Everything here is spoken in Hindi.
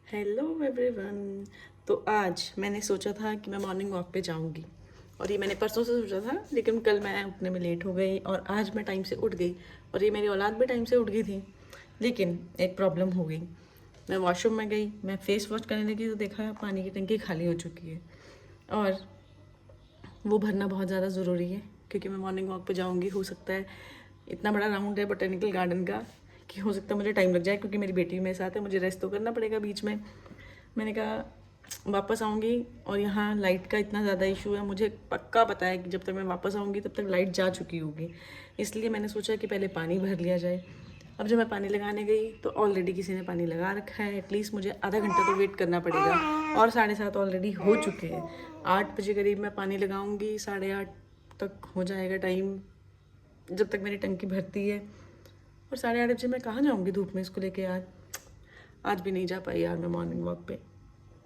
Hello everyone. तो आज मैंने सोचा था कि मैं मॉर्निंग वॉक पे जाऊंगी और ये मैंने परसों से सोचा था, लेकिन कल मैं उठने में लेट हो गई और आज मैं टाइम से उठ गई और ये मेरी औलाद भी टाइम से उठ गई थी। लेकिन एक प्रॉब्लम हो गई। मैं वॉशरूम में गई, मैं फेस वॉश करने लगी तो देखा पानी की टंकी खाली हो चुकी है और वो भरना बहुत ज़्यादा ज़रूरी है क्योंकि मैं मॉर्निंग वॉक पे जाऊंगी। हो सकता है इतना बड़ा राउंड है बोटेनिकल गार्डन का कि हो सकता है मुझे टाइम लग जाए क्योंकि मेरी बेटी भी मेरे साथ है, मुझे रेस्ट तो करना पड़ेगा बीच में। मैंने कहा वापस आऊँगी और यहाँ लाइट का इतना ज़्यादा इशू है, मुझे पक्का पता है कि जब तक मैं वापस आऊँगी तब तक लाइट जा चुकी होगी। इसलिए मैंने सोचा कि पहले पानी भर लिया जाए। अब जब मैं पानी लगाने गई तो ऑलरेडी किसी ने पानी लगा रखा है। एटलीस्ट मुझे आधा घंटा तो वेट करना पड़ेगा और 7:30 ऑलरेडी हो चुके हैं। 8 बजे करीब मैं पानी लगाऊंगी, 8:30 तक हो जाएगा टाइम जब तक मेरी टंकी भरती है। और 8:30 बजे मैं कहाँ जाऊँगी धूप में इसको लेके यार। आज भी नहीं जा पाई यार मैं मॉर्निंग वॉक पे।